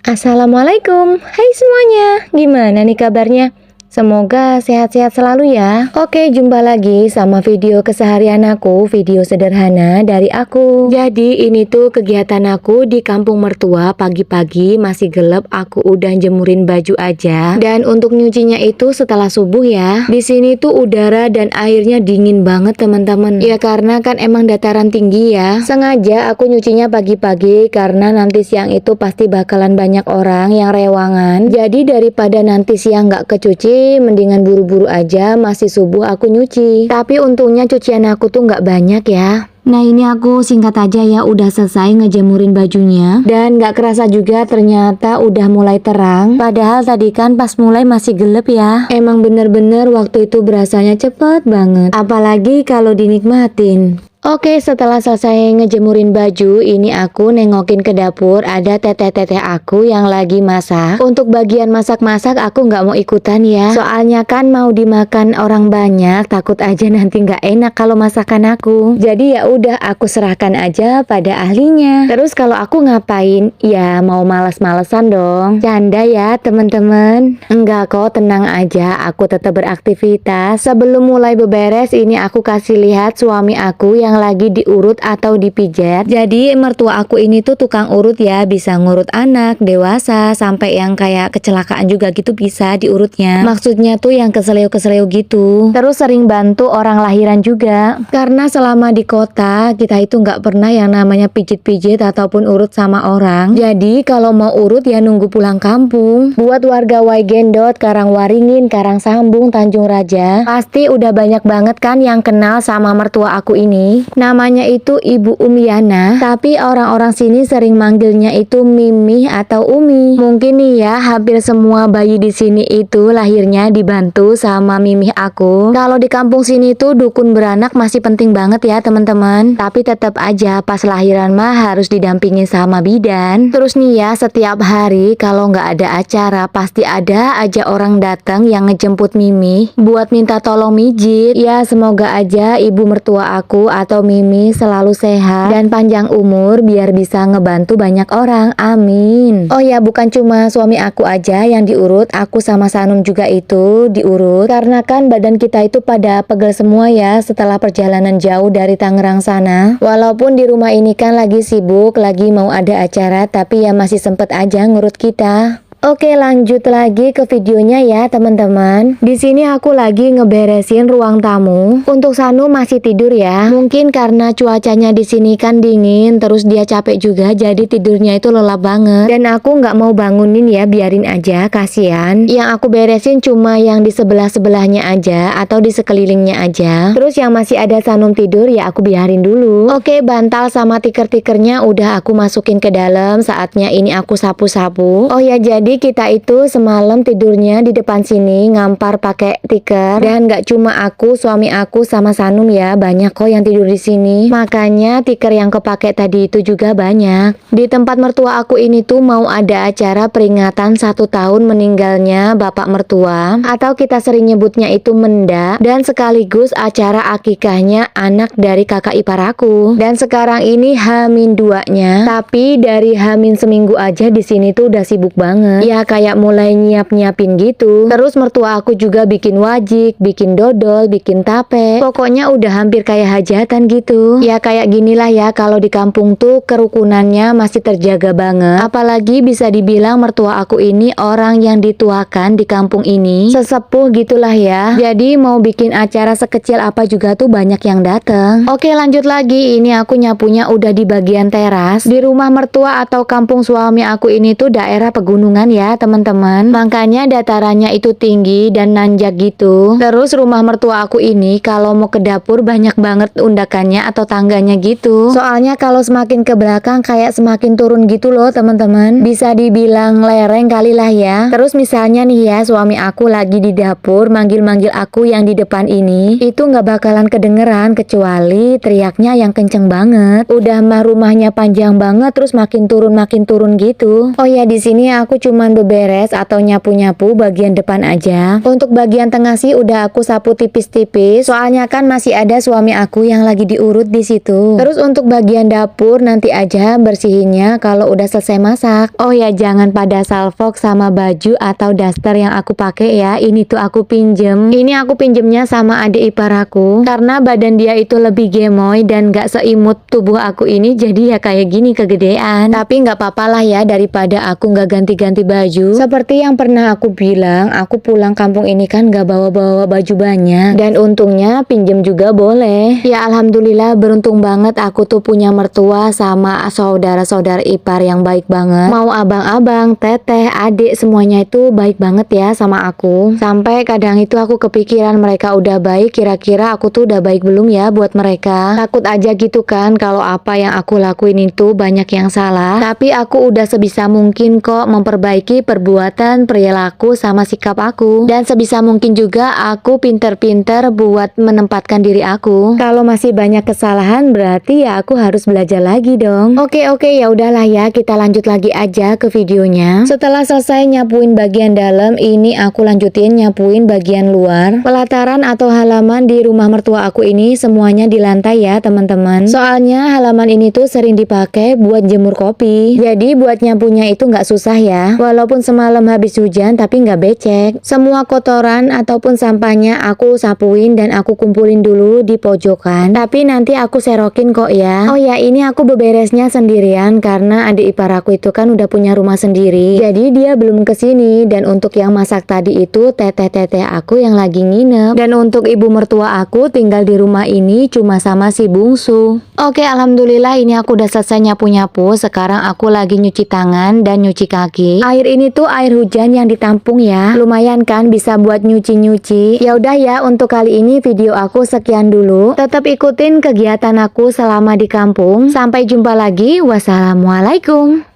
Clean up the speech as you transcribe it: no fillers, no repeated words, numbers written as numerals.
Assalamualaikum, hai semuanya, gimana nih kabarnya? Semoga sehat-sehat selalu ya. Oke, jumpa lagi sama video keseharian aku, video sederhana dari aku. Jadi ini tuh kegiatan aku di kampung mertua. Pagi-pagi masih gelap, aku udah jemurin baju aja. Dan untuk nyucinya itu setelah subuh ya. Di sini tuh udara dan airnya dingin banget teman-teman. Ya karena kan emang dataran tinggi ya. Sengaja aku nyucinya pagi-pagi karena nanti siang itu pasti bakalan banyak orang yang rewangan. Jadi daripada nanti siang nggak kecuci, mendingan buru-buru aja, masih subuh aku nyuci. Tapi untungnya cucian aku tuh nggak banyak ya. Nah ini aku singkat aja ya, udah selesai ngejemurin bajunya. Dan nggak kerasa juga ternyata udah mulai terang. Padahal tadi kan pas mulai masih gelap ya. Emang bener-bener waktu itu berasanya cepet banget. Apalagi kalau dinikmatin. Oke, setelah selesai ngejemurin baju, ini aku nengokin ke dapur, ada teteh-teteh aku yang lagi masak. Untuk bagian masak-masak aku nggak mau ikutan ya. Soalnya kan mau dimakan orang banyak, takut aja nanti nggak enak kalau masakan aku. Jadi ya udah aku serahkan aja pada ahlinya. Terus kalau aku ngapain? Ya mau males-malesan dong. Canda ya teman-teman. Enggak kok, tenang aja, aku tetap beraktivitas. Sebelum mulai beberes, ini aku kasih lihat suami aku yang lagi diurut atau dipijat. Jadi mertua aku ini tuh tukang urut ya, bisa ngurut anak, dewasa, sampai yang kayak kecelakaan juga gitu bisa diurutnya. Maksudnya tuh yang keseleo-keseleo gitu. Terus sering bantu orang lahiran juga. Karena selama di kota, kita itu nggak pernah yang namanya pijit-pijit ataupun urut sama orang. Jadi kalau mau urut ya nunggu pulang kampung. Buat warga Waigendot, Karangwaringin, Karangsambung, Tanjung Raja, pasti udah banyak banget kan yang kenal sama mertua aku ini. Namanya itu Ibu Umiana, tapi orang-orang sini sering manggilnya itu Mimi atau Umi. Mungkin nih ya, hampir semua bayi di sini itu lahirnya dibantu sama Mimi aku. Kalau di kampung sini tuh dukun beranak masih penting banget ya teman-teman. Tapi tetap aja pas lahiran mah harus didampingin sama bidan. Terus nih ya, setiap hari kalau nggak ada acara pasti ada aja orang datang yang ngejemput Mimi buat minta tolong mijit. Ya semoga aja ibu mertua aku atau Mimi selalu sehat dan panjang umur biar bisa ngebantu banyak orang, amin. Oh ya, bukan cuma suami aku aja yang diurut, aku sama Sanum juga itu diurut. Karena kan badan kita itu pada pegel semua ya setelah perjalanan jauh dari Tangerang sana. Walaupun di rumah ini kan lagi sibuk, lagi mau ada acara, tapi ya masih sempet aja ngurut kita. Oke, lanjut lagi ke videonya ya teman-teman. Di sini aku lagi ngeberesin ruang tamu. Untuk Sanu masih tidur ya. Mungkin karena cuacanya di sini kan dingin, terus dia capek juga, jadi tidurnya itu lelap banget. Dan aku nggak mau bangunin ya, biarin aja, kasihan. Yang aku beresin cuma yang di sebelah-sebelahnya aja atau di sekelilingnya aja. Terus yang masih ada Sanum tidur ya aku biarin dulu. Oke, bantal sama tiker-tikernya udah aku masukin ke dalam. Saatnya ini aku sapu-sapu. Oh ya, jadi kita itu semalam tidurnya di depan sini ngampar pakai tikar. Dan gak cuma aku, suami aku sama Sanum ya, banyak kok yang tidur di sini. Makanya tikar yang kepake tadi itu juga banyak. Di tempat mertua aku ini tuh mau ada acara peringatan 1 tahun meninggalnya bapak mertua, atau kita sering nyebutnya itu menda, dan sekaligus acara akikahnya anak dari kakak ipar aku. Dan sekarang ini H-2-nya, tapi dari H- seminggu aja di sini tuh udah sibuk banget. Ya kayak mulai nyiap-nyiapin gitu. Terus mertua aku juga bikin wajik, bikin dodol, bikin tape. Pokoknya udah hampir kayak hajatan gitu. Ya kayak ginilah ya, kalau di kampung tuh kerukunannya masih terjaga banget. Apalagi bisa dibilang mertua aku ini orang yang dituakan di kampung ini. Sesepuh gitulah ya. Jadi mau bikin acara sekecil apa juga tuh banyak yang datang. Oke, lanjut lagi. Ini aku nyapunya udah di bagian teras. Di rumah mertua atau kampung suami aku ini tuh daerah pegunungan ya teman-teman. Makanya datarannya itu tinggi dan nanjak gitu. Terus rumah mertua aku ini kalau mau ke dapur banyak banget undakannya atau tangganya gitu. Soalnya kalau semakin ke belakang kayak semakin turun gitu loh teman-teman. Bisa dibilang lereng kali lah ya. Terus misalnya nih ya, suami aku lagi di dapur manggil-manggil aku yang di depan ini, itu nggak bakalan kedengeran kecuali teriaknya yang kenceng banget. Udah mah rumahnya panjang banget, terus makin turun gitu. Oh ya, di sini aku cuma cuman beberes atau nyapu-nyapu bagian depan aja. Untuk bagian tengah sih udah aku sapu tipis-tipis, soalnya kan masih ada suami aku yang lagi diurut di situ. Terus untuk bagian dapur nanti aja bersihinnya kalau udah selesai masak. Oh ya, jangan pada salfok sama baju atau daster yang aku pakai ya. Ini tuh aku pinjem. Ini aku pinjemnya sama adik ipar aku karena badan dia itu lebih gemoy dan gak seimut tubuh aku ini, jadi ya kayak gini kegedean. Tapi nggak apa-apa lah ya, daripada aku nggak ganti-ganti baju. Seperti yang pernah aku bilang, aku pulang kampung ini kan nggak bawa-bawa baju banyak, dan untungnya pinjem juga boleh. Ya alhamdulillah, beruntung banget aku tuh punya mertua sama saudara-saudara ipar yang baik banget. Mau abang-abang, teteh, adik, semuanya itu baik banget ya sama aku. Sampai kadang itu aku kepikiran mereka udah baik, kira-kira aku tuh udah baik belum ya buat mereka. Takut aja gitu kan kalau apa yang aku lakuin itu banyak yang salah. Tapi aku udah sebisa mungkin kok memperbaiki perbuatan, perilaku, sama sikap aku. Dan sebisa mungkin juga aku pinter-pinter buat menempatkan diri aku. Kalau masih banyak kesalahan berarti ya aku harus belajar lagi dong. Oke, ya udahlah ya, kita lanjut lagi aja ke videonya. Setelah selesai nyapuin bagian dalam, ini aku lanjutin nyapuin bagian luar. Pelataran atau halaman di rumah mertua aku ini semuanya di lantai ya teman-teman. Soalnya halaman ini tuh sering dipakai buat jemur kopi. Jadi buat nyapunya itu nggak susah ya. Walaupun semalam habis hujan tapi nggak becek. Semua kotoran ataupun sampahnya aku sapuin dan aku kumpulin dulu di pojokan. Tapi nanti aku serokin kok ya. Oh ya, ini aku beberesnya sendirian karena adik ipar aku itu kan udah punya rumah sendiri. Jadi dia belum kesini, dan untuk yang masak tadi itu teteh-teteh aku yang lagi nginep. Dan untuk ibu mertua aku tinggal di rumah ini cuma sama si bungsu. Oke, alhamdulillah ini aku udah selesai nyapu-nyapu. Sekarang aku lagi nyuci tangan dan nyuci kaki. Air ini tuh air hujan yang ditampung ya. Lumayan kan bisa buat nyuci-nyuci. Ya udah ya, untuk kali ini video aku sekian dulu. Tetap ikutin kegiatan aku selama di kampung. Sampai jumpa lagi. Wassalamualaikum.